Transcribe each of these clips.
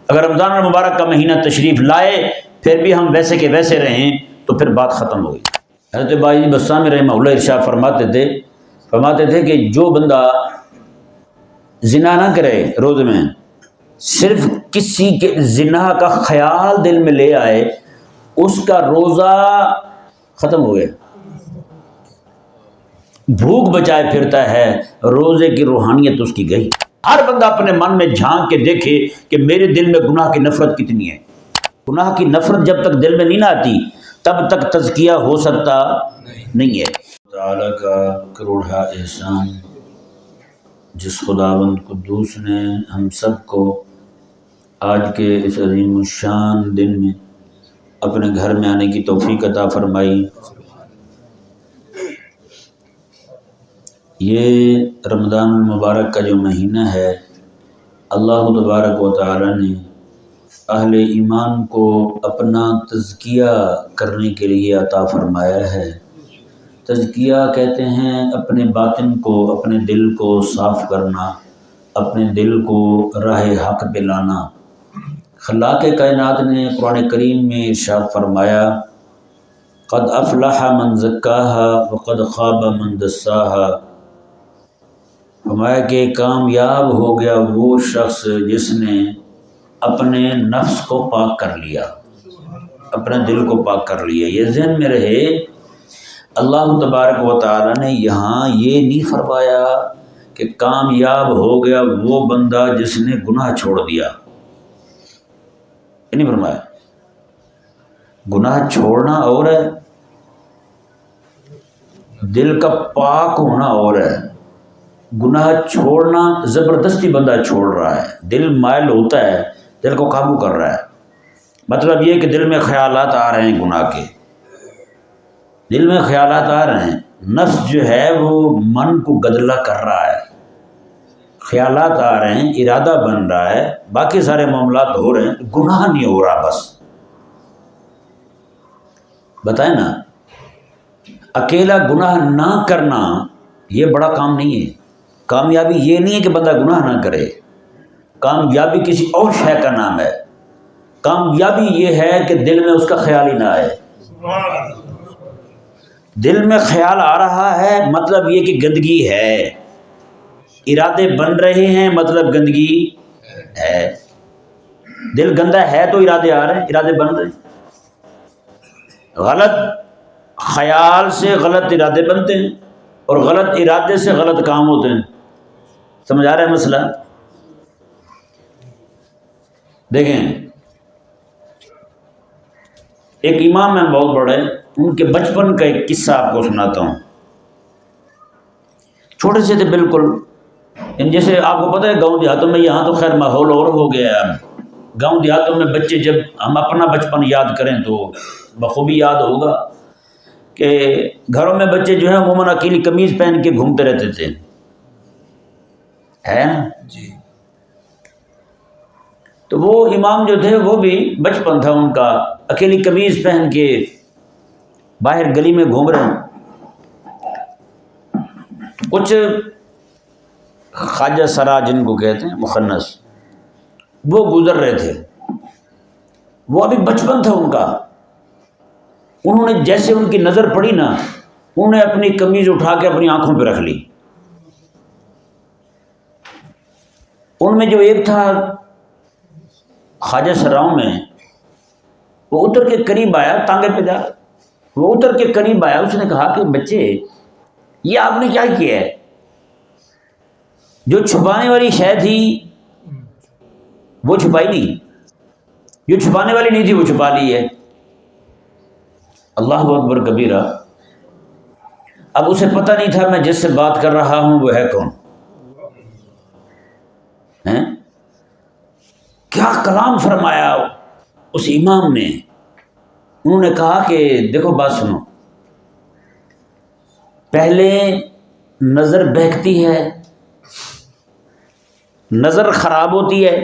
اگر رمضان المبارک کا مہینہ تشریف لائے پھر بھی ہم ویسے کے ویسے رہیں تو پھر بات ختم ہو گئی۔ حضرت بائی بسطامی رحمہ اللہ ارشاد فرماتے تھے کہ جو بندہ زنا نہ کرے روزے میں، صرف کسی کے زنا کا خیال دل میں لے آئے، اس کا روزہ ختم ہو گیا۔ بھوک بچائے پھرتا ہے، روزے کی روحانیت اس کی گئی۔ ہر بندہ اپنے من میں جھانک کے دیکھے کہ میرے دل میں گناہ کی نفرت کتنی ہے۔ گناہ کی نفرت جب تک دل میں نہیں آتی تب تک تزکیہ ہو سکتا نہیں ہے۔ تعالیٰ کا کروڑا احسان جس خداوند قدوس نے ہم سب کو آج کے اس عظیم الشان دن میں اپنے گھر میں آنے کی توفیق عطا فرمائی۔ یہ رمضان المبارک کا جو مہینہ ہے، اللہ تبارک و تعالی نے اہل ایمان کو اپنا تزکیہ کرنے کے لیے عطا فرمایا ہے۔ تزکیہ کہتے ہیں اپنے باطن کو، اپنے دل کو صاف کرنا، اپنے دل کو راہ حق پہ لانا۔ خلاق کائنات نے قرآن کریم میں ارشاد فرمایا، قد افلح من زکاہا وقد خواب من دساہا۔ فرمایا کہ کامیاب ہو گیا وہ شخص جس نے اپنے نفس کو پاک کر لیا، اپنے دل کو پاک کر لیا۔ یہ ذہن میں رہے، اللہ تبارک و تعالی نے یہاں یہ نہیں فرمایا کہ کامیاب ہو گیا وہ بندہ جس نے گناہ چھوڑ دیا، یہ نہیں فرمایا۔ گناہ چھوڑنا اور ہے، دل کا پاک ہونا اور ہے۔ گناہ چھوڑنا زبردستی بندہ چھوڑ رہا ہے، دل مائل ہوتا ہے، دل کو قابو کر رہا ہے۔ مطلب یہ کہ دل میں خیالات آ رہے ہیں گناہ کے، دل میں خیالات آ رہے ہیں، نفس جو ہے وہ من کو گدلہ کر رہا ہے، خیالات آ رہے ہیں، ارادہ بن رہا ہے، باقی سارے معاملات ہو رہے ہیں، گناہ نہیں ہو رہا۔ بس بتائیں نا، اکیلا گناہ نہ کرنا یہ بڑا کام نہیں ہے۔ کامیابی یہ نہیں ہے کہ بندہ گناہ نہ کرے، کامیابی کسی اور شے کا نام ہے۔ کامیابی یہ ہے کہ دل میں اس کا خیال ہی نہ آئے۔ دل میں خیال آ رہا ہے مطلب یہ کہ گندگی ہے، ارادے بن رہے ہیں مطلب گندگی ہے۔ دل گندا ہے تو ارادے آ رہے ہیں، ارادے بن رہے ہیں۔ غلط خیال سے غلط ارادے بنتے ہیں اور غلط ارادے سے غلط کام ہوتے ہیں۔ سمجھ آ رہا ہے مسئلہ؟ دیکھیں، ایک امام ہیں بہت بڑے، ان کے بچپن کا ایک قصہ آپ کو سناتا ہوں۔ چھوٹے سے تھے بالکل، جیسے آپ کو پتہ ہے گاؤں دیہاتوں میں، یہاں تو خیر ماحول اور ہو گیا ہے۔ اب گاؤں دیہاتوں میں بچے جب ہم اپنا بچپن یاد کریں تو بخوبی یاد ہوگا کہ گھروں میں بچے جو ہیں عموماً اکیلی قمیض پہن کے گھومتے رہتے تھے، ہے نا جی۔ تو وہ امام جو تھے وہ بھی بچپن تھا ان کا، اکیلی قمیض پہن کے باہر گلی میں گھوم رہے ہیں۔ کچھ خواجہ سرا جن کو کہتے ہیں مخنث، وہ گزر رہے تھے، وہ ابھی بچپن تھا ان کا۔ انہوں نے جیسے ان کی نظر پڑی نا، انہوں نے اپنی قمیض اٹھا کے اپنی آنکھوں پہ رکھ لی۔ ان میں جو ایک تھا خواجہ سراؤں میں، وہ اتر کے قریب آیا، ٹانگے پہ جا، وہ اتر کے قریب آیا، اس نے کہا کہ بچے یہ آپ نے کیا کیا ہے؟ جو چھپانے والی شے تھی وہ چھپائی نہیں، جو چھپانے والی نہیں تھی وہ چھپا لی ہے۔ اللہ اکبر کبیرہ۔ اب اسے پتہ نہیں تھا میں جس سے بات کر رہا ہوں وہ ہے کون، ہیں؟ کیا کلام فرمایا اس امام نے۔ انہوں نے کہا کہ دیکھو بات سنو، پہلے نظر بہکتی ہے، نظر خراب ہوتی ہے،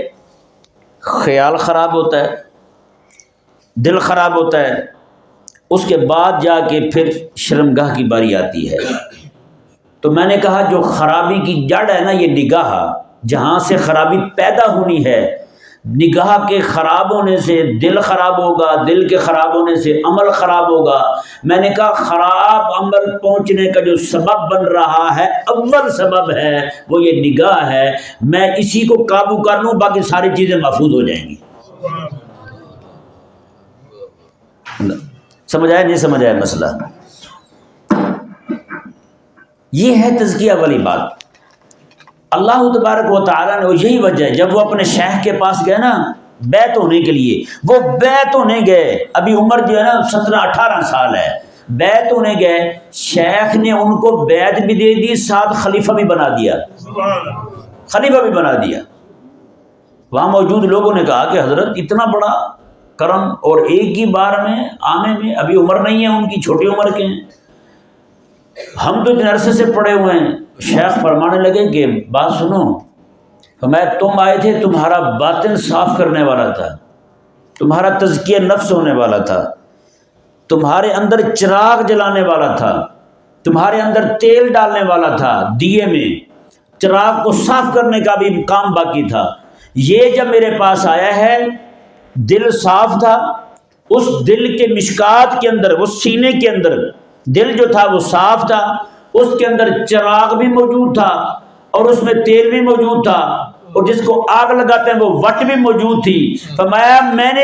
خیال خراب ہوتا ہے، دل خراب ہوتا ہے، اس کے بعد جا کے پھر شرمگاہ کی باری آتی ہے۔ تو میں نے کہا جو خرابی کی جڑ ہے نا، یہ نگاہ، جہاں سے خرابی پیدا ہونی ہے، نگاہ کے خراب ہونے سے دل خراب ہوگا، دل کے خراب ہونے سے عمل خراب ہوگا۔ میں نے کہا خراب عمل پہنچنے کا جو سبب بن رہا ہے، اول سبب ہے وہ یہ نگاہ ہے۔ میں اسی کو قابو کر لوں، باقی ساری چیزیں محفوظ ہو جائیں گی۔ سمجھ آیا نہیں سمجھ آیا مسئلہ؟ یہ ہے تزکیہ والی بات۔ اللہ تبارک و تعالیٰ نے، یہی وجہ ہے جب وہ اپنے شیخ کے پاس گئے نا بیعت ہونے کے لیے، وہ بیعت ہونے گئے، ابھی عمر جو ہے نا 17-18 سال ہے، بیعت ہونے گئے، شیخ نے ان کو بیعت بھی دے دی، ساتھ خلیفہ بھی بنا دیا، خلیفہ بھی بنا دیا۔ وہاں موجود لوگوں نے کہا کہ حضرت اتنا بڑا کرم اور ایک ہی بار میں آنے میں، ابھی عمر نہیں ہے ان کی، چھوٹی عمر کے ہیں، ہم تو اتنے عرصے سے پڑے ہوئے ہیں۔ شیخ فرمانے لگے کہ بات سنو، میں تم آئے تھے، تمہارا باطن صاف کرنے والا تھا، تمہارا تزکیہ نفس ہونے والا تھا، تمہارے اندر چراغ جلانے والا تھا، تمہارے اندر تیل ڈالنے والا تھا، دیے میں چراغ کو صاف کرنے کا بھی کام باقی تھا۔ یہ جب میرے پاس آیا ہے، دل صاف تھا، اس دل کے مشکات کے اندر، اس سینے کے اندر دل جو تھا وہ صاف تھا، اس کے اندر چراغ بھی موجود تھا اور اس میں تیل بھی موجود تھا، اور جس کو آگ لگاتے ہیں وہ وٹ بھی موجود تھی۔ فرمایا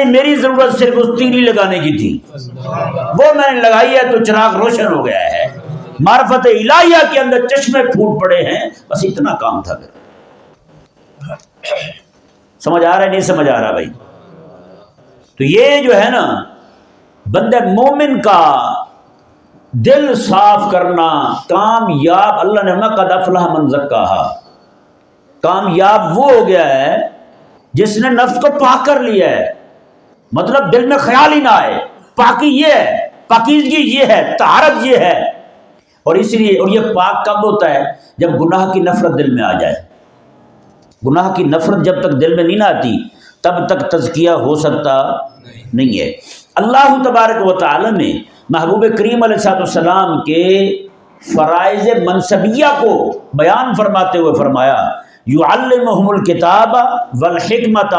میری ضرورت صرف اس تیلی لگانے کی تھی، وہ میں نے لگائی ہے تو چراغ روشن ہو گیا ہے، معرفت الہیہ کے اندر چشمے پھوٹ پڑے ہیں، بس اتنا کام تھا۔ سمجھ آ رہا ہے نہیں سمجھ آ رہا بھائی؟ تو یہ جو ہے نا بندہ مومن کا دل صاف کرنا کامیاب، اللہ نے فرمایا قد افلح من زکاہا، کامیاب وہ ہو گیا ہے جس نے نفس کو پاک کر لیا ہے، مطلب دل میں خیال ہی نہ آئے، پاکی یہ ہے، پاکیزگی یہ ہے، طہارت یہ ہے۔ اور اس لیے، اور یہ پاک کب ہوتا ہے؟ جب گناہ کی نفرت دل میں آ جائے۔ گناہ کی نفرت جب تک دل میں نہیں نہ آتی تب تک تزکیہ ہو سکتا نہیں ہے۔ اللہ تبارک و تعالی نے محبوب کریم علیہ السلام کے فرائض منصبیہ کو بیان فرماتے ہوئے فرمایا یعلمہم الکتاب والحکمت،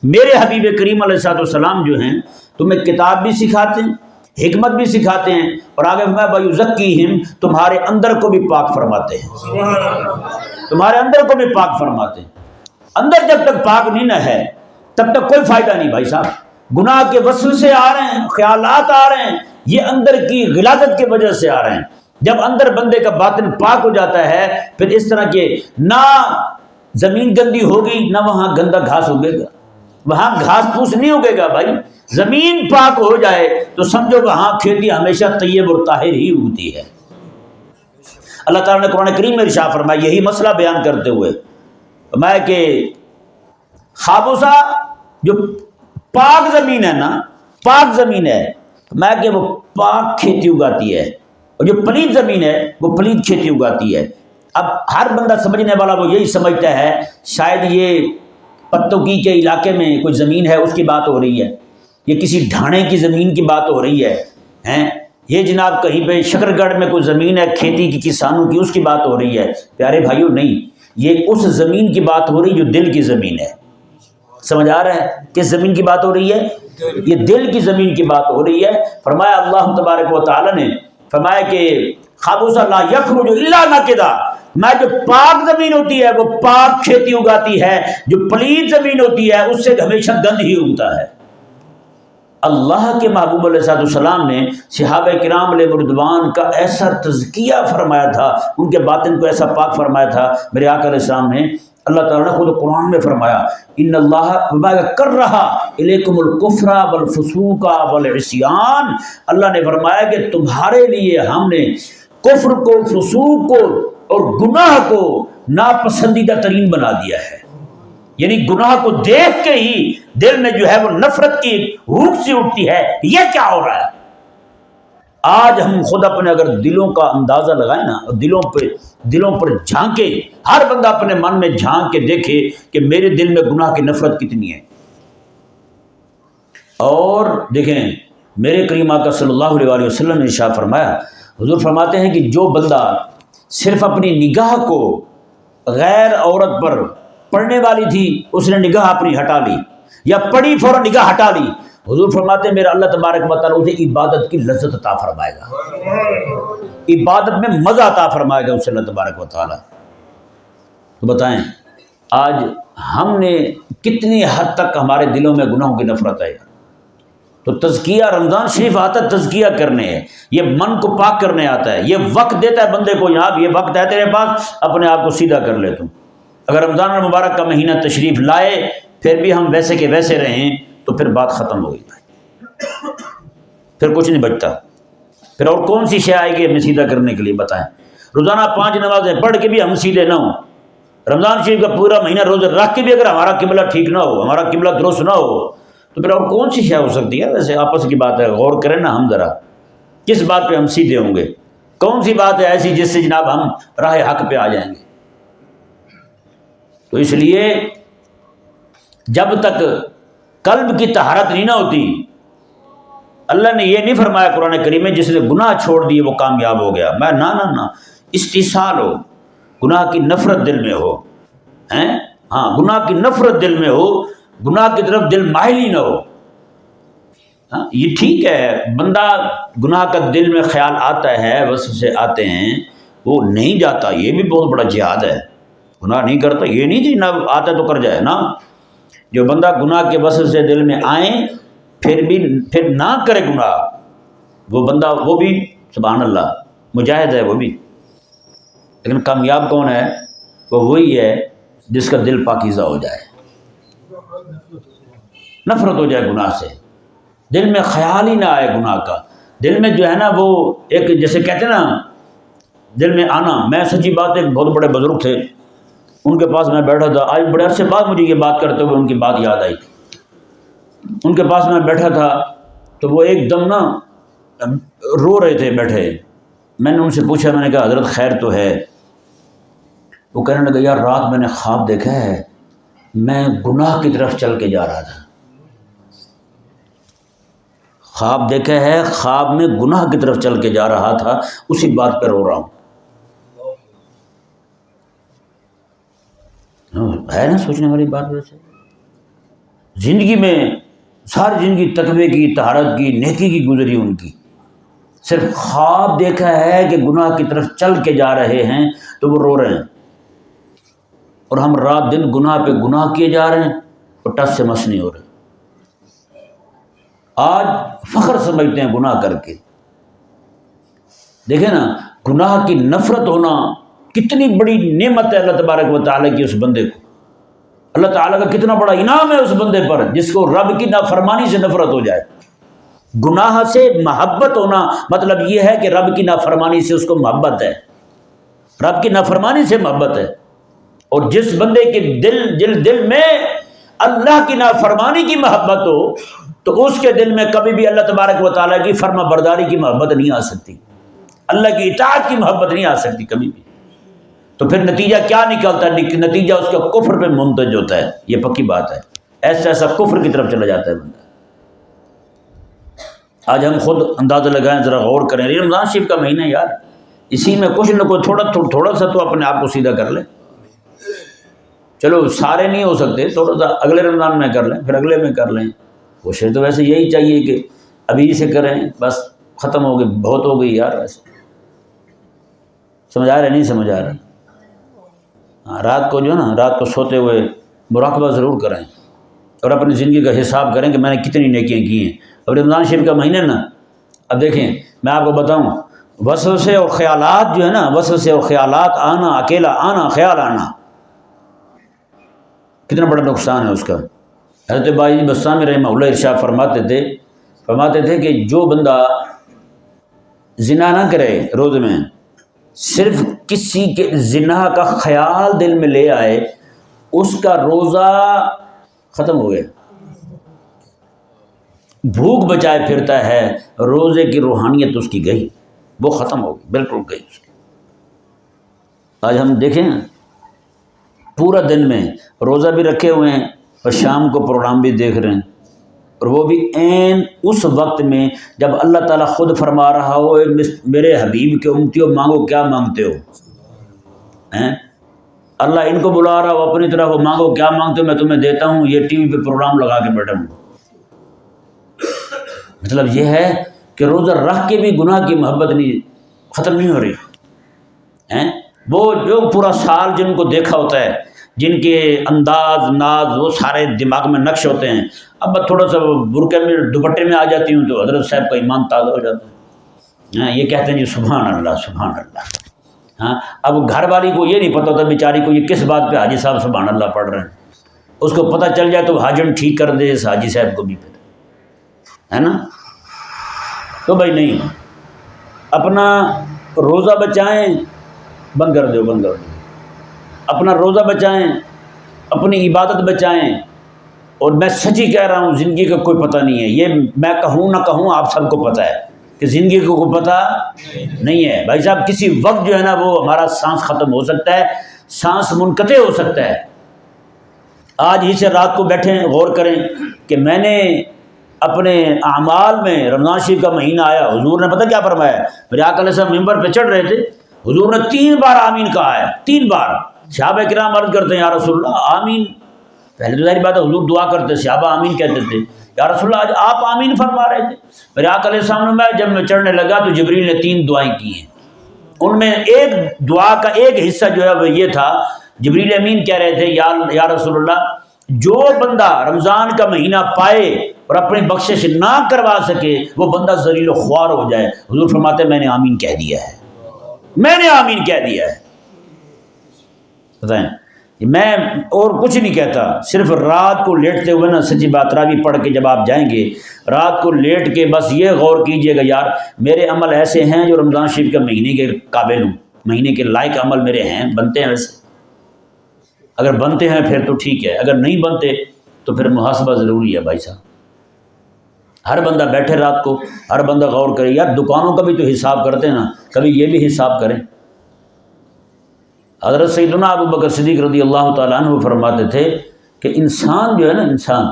میرے حبیب کریم علیہ السلام جو ہیں تمہیں کتاب بھی سکھاتے ہیں، حکمت بھی سکھاتے ہیں، اور آگے فرمایا وَيُزَكِّيهِمْ، تمہارے اندر کو بھی پاک فرماتے ہیں، تمہارے اندر کو بھی پاک فرماتے ہیں۔ اندر جب تک پاک نہیں نہ ہے تب تک کوئی فائدہ نہیں بھائی صاحب۔ گناہ کے وسوسے آ رہے ہیں، خیالات آ رہے ہیں، یہ اندر کی غلاظت کی وجہ سے آ رہے ہیں۔ جب اندر بندے کا باطن پاک ہو جاتا ہے، پھر اس طرح کے نہ زمین گندی ہوگی نہ وہاں گندا گھاس اگے گا، وہاں گھاس پھوس نہیں اگے گا بھائی۔ زمین پاک ہو جائے تو سمجھو وہاں کھیتی ہمیشہ طیب اور طاہر ہی اگتی ہے۔ اللہ تعالیٰ نے قرآن کریم میں ارشاد فرمایا، یہی مسئلہ بیان کرتے ہوئے فرمایا کہ خابوسا جو پاک زمین ہے نا، پاک زمین ہے، میں کہ وہ پاک کھیتی اگاتی ہے، اور جو پلید زمین ہے وہ پلید کھیتی اگاتی ہے۔ اب ہر بندہ سمجھنے والا وہ یہی سمجھتا ہے شاید یہ پتوکی کے علاقے میں کوئی زمین ہے اس کی بات ہو رہی ہے، یہ کسی ڈھانے کی زمین کی بات ہو رہی ہے، یہ جناب کہیں پہ شکر گڑھ میں کوئی زمین ہے کھیتی کی، کسانوں کی، اس کی بات ہو رہی ہے۔ پیارے بھائیوں نہیں، یہ اس زمین کی بات ہو رہی جو دل کی زمین ہے۔ سمجھ آ رہا ہے کس زمین کی بات ہو رہی ہے؟ یہ دل کی زمین کی بات ہو رہی ہے۔ فرمایا اللہ تبارک و تعالی نے فرمایا کہ خابوسا لا یخرج الا نکدا، میں جو پاک زمین ہوتی ہے وہ پاک کھیتی اگاتی ہے، جو پلید زمین ہوتی ہے اس سے ہمیشہ گند ہی اگتا ہے۔ اللہ کے محبوب علیہ السلام نے صحابہ کرام علیہ رضوان کا ایسا تزکیہ فرمایا تھا، ان کے باطن کو ایسا پاک فرمایا تھا میرے آقا علیہ السلام نے۔ اللہ تعالیٰ نے خود قرآن میں فرمایا ان اللہ کرہ الیکم الکفر والفسوق والعصیان، اللہ نے فرمایا کہ تمہارے لیے ہم نے کفر کو، فسوق کو اور گناہ کو ناپسندیدہ ترین بنا دیا ہے۔ یعنی گناہ کو دیکھ کے ہی دل میں جو ہے وہ نفرت کی روح سی اٹھتی ہے، یہ کیا ہو رہا ہے؟ آج ہم خود اپنے اگر دلوں کا اندازہ لگائیں نا، دلوں پر جھانکے، ہر بندہ اپنے من میں جھانک کے دیکھے کہ میرے دل میں گناہ کی نفرت کتنی ہے۔ اور دیکھیں میرے کریم آقا صلی اللہ علیہ وسلم نے ارشاد فرمایا، حضور فرماتے ہیں کہ جو بندہ صرف اپنی نگاہ کو غیر عورت پر پڑنے والی تھی، اس نے نگاہ اپنی ہٹا لی، یا پڑھی فوراً نگاہ ہٹا لی، حضور فرماتے ہیں میرا اللہ تبارک و تعالیٰ اسے عبادت کی لذت عطا فرمائے گا، عبادت میں مزہ عطا فرمائے گا اسے اللہ تبارک و تعالیٰ۔ تو بتائیں آج ہم نے کتنی حد تک ہمارے دلوں میں گناہوں کی نفرت ہے؟ تو تزکیہ رمضان شریف آتا ہے تزکیہ کرنے ہے، یہ من کو پاک کرنے آتا ہے، یہ وقت دیتا ہے بندے کو، یہاں یہ وقت ہے تیرے پاس، اپنے آپ کو سیدھا کر لے تم۔ اگر رمضان المبارک کا مہینہ تشریف لائے پھر بھی ہم ویسے کے ویسے رہیں تو پھر بات ختم ہو گئی، پھر کچھ نہیں بچتا، پھر اور کون سی شے آئے گی ہمیں سیدھا کرنے کے لیے؟ بتائیں روزانہ 5 نمازیں پڑھ کے بھی ہم سیدھے نہ ہوں، رمضان شریف کا پورا مہینہ روزے رکھ کے بھی اگر ہمارا قبلہ ٹھیک نہ ہو، ہمارا قبلہ درست نہ ہو، تو پھر اور کون سی شے ہو سکتی ہے؟ ویسے آپس کی بات ہے، غور کریں نا ہم ذرا، کس بات پہ ہم سیدھے ہوں گے؟ کون سی بات ہے ایسی جس سے جناب ہم راہ حق پہ آ جائیں گے؟ تو اس لیے جب تک قلب کی طہارت نہیں نہ ہوتی، اللہ نے یہ نہیں فرمایا قرآن کریم میں جس نے گناہ چھوڑ دیے وہ کامیاب ہو گیا، میں نہ استحصال ہو، گناہ کی نفرت دل میں ہو، ہاں گناہ کی نفرت دل میں ہو، گناہ کی طرف دل مائل ہی نہ ہو۔ ہاں یہ ٹھیک ہے بندہ گناہ کا دل میں خیال آتا ہے، وسوسے آتے ہیں، وہ نہیں جاتا، یہ بھی بہت بڑا جہاد ہے، گناہ نہیں کرتا یہ نہیں کہ نہ آتا تو کر جائے نا، جو بندہ گناہ کے وسوسے دل میں آئیں پھر نہ کرے گناہ، وہ بندہ وہ بھی سبحان اللہ مجاہد ہے وہ بھی، لیکن کامیاب کون ہے؟ وہ وہی ہے جس کا دل پاکیزہ ہو جائے، نفرت ہو جائے گناہ سے، دل میں خیال ہی نہ آئے گناہ کا، دل میں جو ہے نا وہ ایک جیسے کہتے ہیں نا دل میں آنا۔ میں سچی بات ایک بہت بڑے بزرگ تھے، ان کے پاس میں بیٹھا تھا، آج بڑے عرصے بعد مجھے یہ بات کرتے ہوئے ان کی بات یاد آئی، ان کے پاس میں بیٹھا تھا تو وہ ایک دم نا رو رہے تھے بیٹھے، میں نے ان سے پوچھا، میں نے کہا حضرت خیر تو ہے؟ وہ کہنے لگا یار رات میں نے خواب دیکھا ہے، میں گناہ کی طرف چل کے جا رہا تھا، خواب دیکھا ہے، خواب میں گناہ کی طرف چل کے جا رہا تھا، اسی بات پہ رو رہا ہوں۔ ہے نا سوچنے والی بات؟ ویسے زندگی میں ساری زندگی تقوی کی، طہارت کی، نیکی کی گزری ان کی، صرف خواب دیکھا ہے کہ گناہ کی طرف چل کے جا رہے ہیں تو وہ رو رہے ہیں، اور ہم رات دن گناہ پہ گناہ کیے جا رہے ہیں اور ٹس سے مس نہیں ہو رہے۔ آج فخر سمجھتے ہیں گناہ کر کے، دیکھیں نا گناہ کی نفرت ہونا کتنی بڑی نعمت ہے اللہ تبارک و تعالیٰ کی اس بندے کو، اللہ تعالیٰ کا کتنا بڑا انعام ہے اس بندے پر جس کو رب کی نافرمانی سے نفرت ہو جائے۔ گناہ سے محبت ہونا مطلب یہ ہے کہ رب کی نافرمانی سے اس کو محبت ہے، رب کی نافرمانی سے محبت ہے، اور جس بندے کے دل میں اللہ کی نافرمانی کی محبت ہو تو اس کے دل میں کبھی بھی اللہ تبارک و تعالیٰ کی فرما برداری کی محبت نہیں آ سکتی، اللہ کی اطاعت کی محبت نہیں آ سکتی کبھی بھی۔ تو پھر نتیجہ کیا نکلتا ہے؟ نتیجہ اس کا کفر پہ منتج ہوتا ہے، یہ پکی بات ہے، ایسا کفر کی طرف چلا جاتا ہے بندہ۔ آج ہم خود اندازہ لگائیں، ذرا غور کریں، رمضان شریف کا مہینہ یار، اسی میں کچھ نہ کچھ تھوڑا سا تو اپنے آپ کو سیدھا کر لیں، چلو سارے نہیں ہو سکتے، تھوڑا سا اگلے رمضان میں کر لیں، پھر اگلے میں کر لیں، کوشش تو ویسے یہی چاہیے کہ ابھی سے کریں، بس ختم ہو گئی، بہت ہو گئی یار، ویسے سمجھ آ رہے نہیں سمجھ آ رہے؟ رات کو جو ہے نا رات کو سوتے ہوئے مراقبہ ضرور کریں اور اپنی زندگی کا حساب کریں کہ میں نے کتنی نیکیاں کی ہیں۔ اب رمضان شریف کا مہینہ نا، اب دیکھیں میں آپ کو بتاؤں، وسوسے اور خیالات جو ہے نا، وسوسے اور خیالات آنا، اکیلا آنا، خیال آنا، کتنا بڑا نقصان ہے اس کا۔ حضرت بائی بستامی رحمہ اللہ ارشاد فرماتے تھے کہ جو بندہ زنا نہ کرے روزے میں، صرف کسی کے زنا کا خیال دل میں لے آئے، اس کا روزہ ختم ہو گیا، بھوک بچائے پھرتا ہے، روزے کی روحانیت اس کی گئی، وہ ختم ہو گئی، بالکل گئی اس کی۔ آج ہم دیکھیں پورا دن میں روزہ بھی رکھے ہوئے ہیں اور شام کو پروگرام بھی دیکھ رہے ہیں، اور وہ بھی عین اس وقت میں جب اللہ تعالیٰ خود فرما رہا ہو میرے حبیب کے امتیوں مانگو کیا مانگتے ہو، اللہ ان کو بلا رہا ہو اپنی طرف، وہ مانگو کیا مانگتے ہو میں تمہیں دیتا ہوں، یہ ٹی وی پہ پروگرام لگا کے بیٹھا ہوں۔ مطلب یہ ہے کہ روزہ رکھ کے بھی گناہ کی محبت نہیں ختم نہیں ہو رہی ہیں۔ وہ جو پورا سال جن کو دیکھا ہوتا ہے، جن کے انداز ناز وہ سارے دماغ میں نقش ہوتے ہیں، اب تھوڑا سا برقعے میں دوپٹے میں آ جاتی ہوں تو حضرت صاحب کا ایمان تازہ ہو جاتا ہے۔ یہ کہتے ہیں جی سبحان اللہ سبحان اللہ۔ ہاں، اب گھر والی کو یہ نہیں پتہ ہوتا بیچاری کو یہ کس بات پہ حاجی صاحب سبحان اللہ پڑھ رہے ہیں، اس کو پتہ چل جائے تو حاجم ٹھیک کر دے اس حاجی صاحب کو بھی پتہ ہے نا۔ تو بھائی نہیں، اپنا روزہ بچائیں، بند کر دو اپنا روزہ بچائیں، اپنی عبادت بچائیں۔ اور میں سچی کہہ رہا ہوں زندگی کا کوئی پتہ نہیں ہے، یہ میں کہوں نہ کہوں آپ سب کو پتہ ہے کہ زندگی کو کوئی پتہ نہیں ہے بھائی صاحب۔ کسی وقت جو ہے نا وہ ہمارا سانس ختم ہو سکتا ہے، سانس منقطع ہو سکتا ہے۔ آج ہی سے رات کو بیٹھیں غور کریں کہ میں نے اپنے اعمال میں رمضان شریف کا مہینہ آیا، حضور نے پتہ کیا فرمایا؟ میرے آقا علیہ السلام ممبر پہ چڑھ رہے تھے، حضور نے 3 بار آمین کہا ہے، 3 بار۔ صحابہ کرام عرض کرتے ہیں یا رسول اللہ آمین، پہلے تو ظاہر بات ہے حضور دعا کرتے، صحابہ آمین کہتے تھے، یا رسول اللہ آج آپ آمین فرما رہے تھے۔ میرے آقا علیہ السلام نے جب میں چڑھنے لگا تو جبریل نے 3 دعائیں کی ہیں، ان میں ایک دعا کا ایک حصہ جو ہے وہ یہ تھا، جبریل امین کہہ رہے تھے یا رسول اللہ جو بندہ رمضان کا مہینہ پائے اور اپنی بخشش نہ کروا سکے وہ بندہ ذلیل و خوار ہو جائے۔ حضور فرماتے ہیں میں نے آمین کہہ دیا ہے، میں نے آمین کہہ دیا ہے۔ بتائیں، میں اور کچھ نہیں کہتا، صرف رات کو لیٹتے ہوئے نا سچی بات تراویح پڑھ کے جب آپ جائیں گے رات کو لیٹ کے بس یہ غور کیجئے گا یار میرے عمل ایسے ہیں جو رمضان شریف کے مہینے کے قابل ہوں، مہینے کے لائق عمل میرے ہیں، بنتے ہیں ویسے؟ اگر بنتے ہیں پھر تو ٹھیک ہے، اگر نہیں بنتے تو پھر محاسبہ ضروری ہے بھائی صاحب۔ ہر بندہ بیٹھے رات کو، ہر بندہ غور کرے، یار دکانوں کا بھی تو حساب کرتے ہیں نا، کبھی یہ بھی حساب کریں۔ حضرت سیدنا ابو بکر صدیق رضی اللہ تعالیٰ عنہ فرماتے تھے کہ انسان جو ہے نا، انسان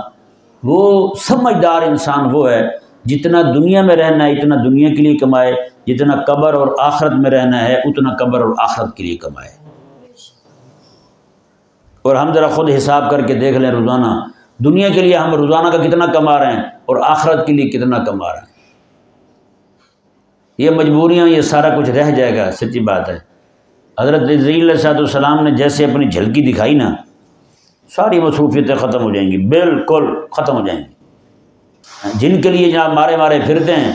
وہ سمجھدار انسان وہ ہے جتنا دنیا میں رہنا ہے اتنا دنیا کے لیے کمائے، جتنا قبر اور آخرت میں رہنا ہے اتنا قبر اور آخرت کے لیے کمائے۔ اور ہم ذرا خود حساب کر کے دیکھ لیں روزانہ دنیا کے لیے ہم روزانہ کا کتنا کما رہے ہیں اور آخرت کے لیے کتنا کما رہے ہیں۔ یہ مجبوریاں یہ سارا کچھ رہ جائے گا، سچی بات ہے۔ حضرت جبرائیل علیہ السلام نے جیسے اپنی جھلکی دکھائی نا ساری مصروفیتیں ختم ہو جائیں گی، بالکل ختم ہو جائیں گی۔ جن کے لیے جناب مارے مارے پھرتے ہیں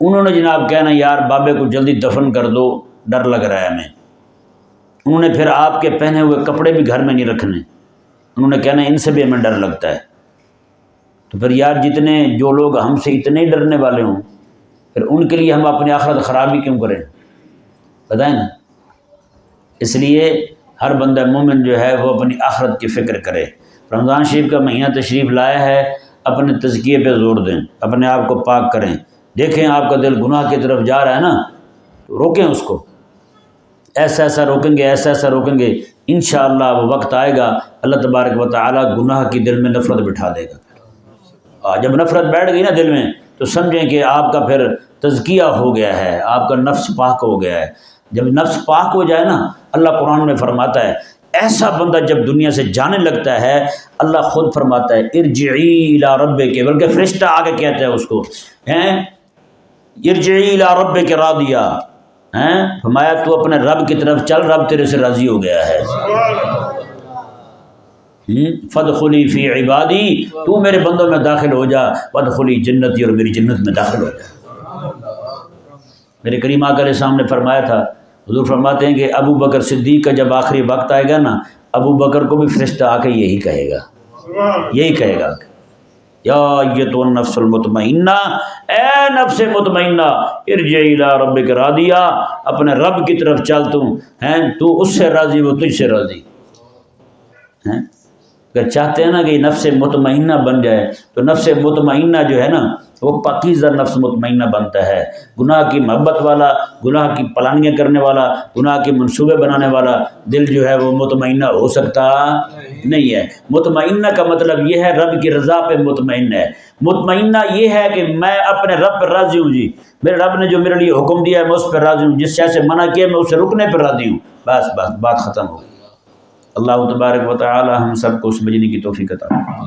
انہوں نے جناب کہنا یار بابے کو جلدی دفن کر دو، ڈر لگ رہا ہے ہمیں۔ انہوں نے پھر آپ کے پہنے ہوئے کپڑے بھی گھر میں نہیں رکھنے، انہوں نے کہنا ان سے بھی ہمیں ڈر لگتا ہے۔ تو پھر یار جتنے جو لوگ ہم سے اتنے ڈرنے والے ہوں پھر ان کے لیے ہم اپنی آخرت خرابی کیوں کریں؟ بتائیں نا۔ اس لیے ہر بندہ مومن جو ہے وہ اپنی آخرت کی فکر کرے۔ رمضان شریف کا مہینہ تشریف لایا ہے، اپنے تزکیے پہ زور دیں، اپنے آپ کو پاک کریں۔ دیکھیں آپ کا دل گناہ کی طرف جا رہا ہے نا تو روکیں اس کو، ایسا روکیں گے، ایسا روکیں گے، انشاءاللہ وہ وقت آئے گا اللہ تبارک و تعالیٰ گناہ کی دل میں نفرت بٹھا دے گا۔ جب نفرت بیٹھ گئی نا دل میں تو سمجھیں کہ آپ کا پھر تزکیہ ہو گیا ہے، آپ کا نفس پاک ہو گیا ہے۔ جب نفس پاک ہو جائے نا اللہ قرآن میں فرماتا ہے ایسا بندہ جب دنیا سے جانے لگتا ہے اللہ خود فرماتا ہے ارجعی الی ربک، بلکہ فرشتہ آگے کہتا ہے اس کو ارجعی الی ربک راضیہ، فرمایا تو اپنے رب کی طرف چل، رب تیرے سے راضی ہو گیا ہے۔ فادخلی فی عبادی، تو میرے بندوں میں داخل ہو جا، وادخلی جنتی، اور میری جنت میں داخل ہو جا۔ میرے کریم آقا علیہ السلام نے فرمایا تھا، حضور فرماتے ہیں کہ ابو بکر صدیق کا جب آخری وقت آئے گا نا ابو بکر کو بھی فرشتہ آ کے یہی کہے گا، یہی کہے گا یا ایتھا النفس المطمئنہ، اے نفس مطمئنہ ارجعی الی ربک راضیہ، اپنے رب کی طرف چل، تو اس سے راضی وہ تجھ سے راضی۔ اگر چاہتے ہیں نا کہ نفس مطمئنہ بن جائے تو نفس مطمئنہ جو ہے نا وہ پاکیزہ نفس مطمئنہ بنتا ہے۔ گناہ کی محبت والا، گناہ کی پلانیاں کرنے والا، گناہ کے منصوبے بنانے والا دل جو ہے وہ مطمئنہ ہو سکتا نہیں ہے۔ مطمئنہ کا مطلب یہ ہے رب کی رضا پہ مطمئن ہے۔ مطمئنہ یہ ہے کہ میں اپنے رب پر راضی ہوں، جی میرے رب نے جو میرے لیے حکم دیا ہے میں اس پر راضی ہوں، جس شے سے منع کیا میں اسے رکنے پر راضی ہوں، بس بات ختم ہو گئی۔ اللہ تبارک و تعالی ہم سب کو سمجھنے کی توفیق عطا فرمائے۔